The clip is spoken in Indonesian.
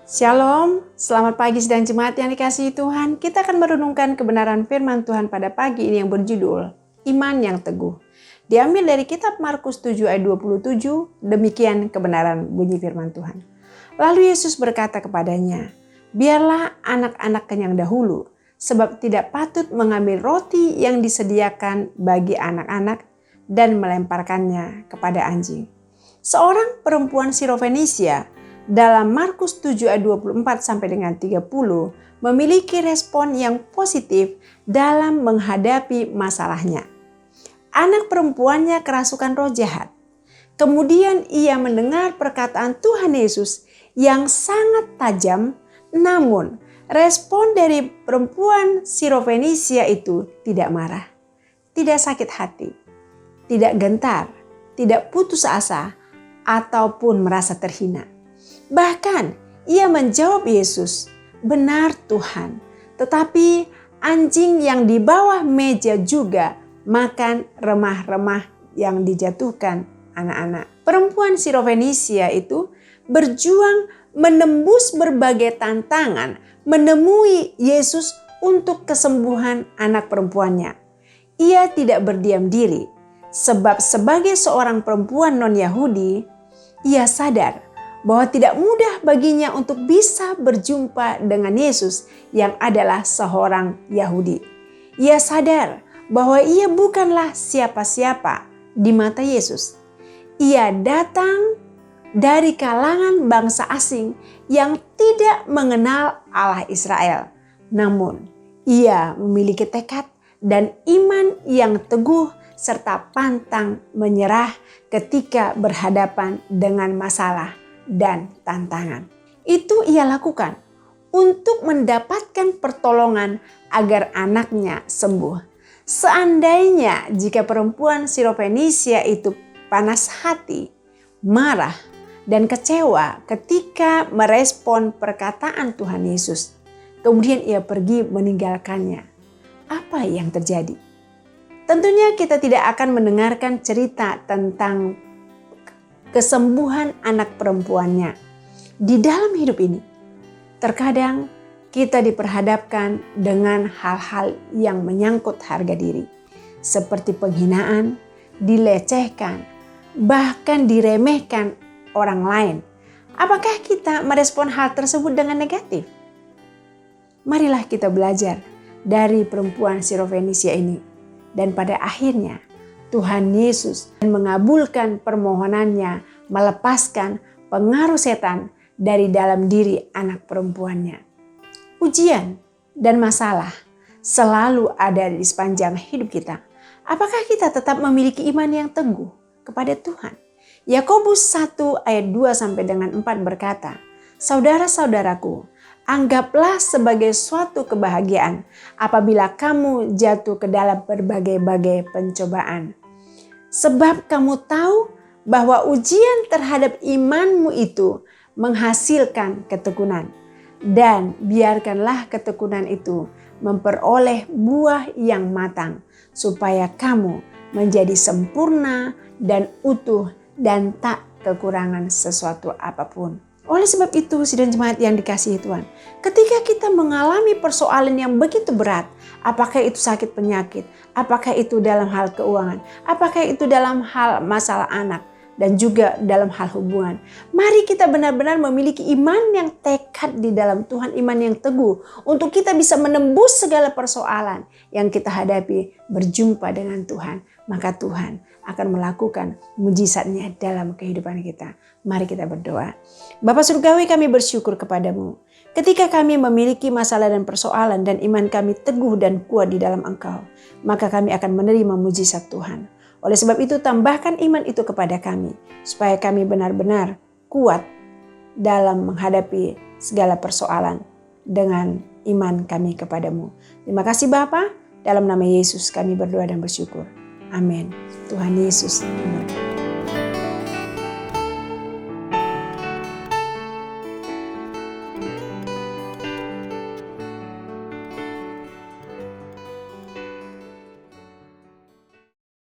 Shalom, selamat pagi sidang jemaat yang dikasihi Tuhan. Kita akan merenungkan kebenaran firman Tuhan pada pagi ini yang berjudul Iman yang Teguh. Diambil dari kitab Markus 7 ayat 27, demikian kebenaran bunyi firman Tuhan. Lalu Yesus berkata kepadanya, biarlah anak-anak kenyang dahulu, sebab tidak patut mengambil roti yang disediakan bagi anak-anak dan melemparkannya kepada anjing. Seorang perempuan Sirofenisia dalam Markus 7 ayat 24 sampai dengan 30 memiliki respon yang positif dalam menghadapi masalahnya. Anak perempuannya kerasukan roh jahat. Kemudian ia mendengar perkataan Tuhan Yesus yang sangat tajam, namun respon dari perempuan Sirofenisia itu tidak marah, tidak sakit hati, tidak gentar, tidak putus asa, ataupun merasa terhina. Bahkan ia menjawab Yesus, benar Tuhan, tetapi anjing yang di bawah meja juga makan remah-remah yang dijatuhkan anak-anak. Perempuan Sirofenisia itu berjuang menembus berbagai tantangan, menemui Yesus untuk kesembuhan anak perempuannya. Ia tidak berdiam diri, sebab sebagai seorang perempuan non-Yahudi, ia sadar bahwa tidak mudah baginya untuk bisa berjumpa dengan Yesus yang adalah seorang Yahudi. Ia sadar bahwa ia bukanlah siapa-siapa di mata Yesus. Ia datang dari kalangan bangsa asing yang tidak mengenal Allah Israel. Namun, ia memiliki tekad dan iman yang teguh serta pantang menyerah ketika berhadapan dengan masalah dan tantangan. Itu ia lakukan untuk mendapatkan pertolongan agar anaknya sembuh. Seandainya jika perempuan Sirofenisia itu panas hati, marah, dan kecewa ketika merespon perkataan Tuhan Yesus, kemudian ia pergi meninggalkannya, apa yang terjadi? Tentunya kita tidak akan mendengarkan cerita tentang kesembuhan anak perempuannya. Di dalam hidup ini, terkadang kita diperhadapkan dengan hal-hal yang menyangkut harga diri, seperti penghinaan, dilecehkan, bahkan diremehkan orang lain. Apakah kita merespon hal tersebut dengan negatif? Marilah kita belajar dari perempuan Sirofenisia ini, dan pada akhirnya Tuhan Yesus mengabulkan permohonannya, melepaskan pengaruh setan dari dalam diri anak perempuannya. Ujian dan masalah selalu ada di sepanjang hidup kita. Apakah kita tetap memiliki iman yang teguh kepada Tuhan? Yakobus 1 ayat 2 sampai dengan 4 berkata, saudara-saudaraku, anggaplah sebagai suatu kebahagiaan apabila kamu jatuh ke dalam berbagai-bagai pencobaan. Sebab kamu tahu bahwa ujian terhadap imanmu itu menghasilkan ketekunan. Dan biarkanlah ketekunan itu memperoleh buah yang matang, supaya kamu menjadi sempurna dan utuh dan tak kekurangan sesuatu apapun. Oleh sebab itu, sidang jemaat yang dikasihi Tuhan, ketika kita mengalami persoalan yang begitu berat, apakah itu sakit penyakit, apakah itu dalam hal keuangan, apakah itu dalam hal masalah anak, dan juga dalam hal hubungan, mari kita benar-benar memiliki iman yang tekad di dalam Tuhan, iman yang teguh, untuk kita bisa menembus segala persoalan yang kita hadapi, berjumpa dengan Tuhan. Maka Tuhan akan melakukan mujizatnya dalam kehidupan kita. Mari kita berdoa. Bapa Surgawi, kami bersyukur kepadamu. Ketika kami memiliki masalah dan persoalan dan iman kami teguh dan kuat di dalam Engkau, maka kami akan menerima mujizat Tuhan. Oleh sebab itu, tambahkan iman itu kepada kami, supaya kami benar-benar kuat dalam menghadapi segala persoalan dengan iman kami kepadamu. Terima kasih Bapa, dalam nama Yesus kami berdoa dan bersyukur. Amin. Tuhan Yesus memberkati.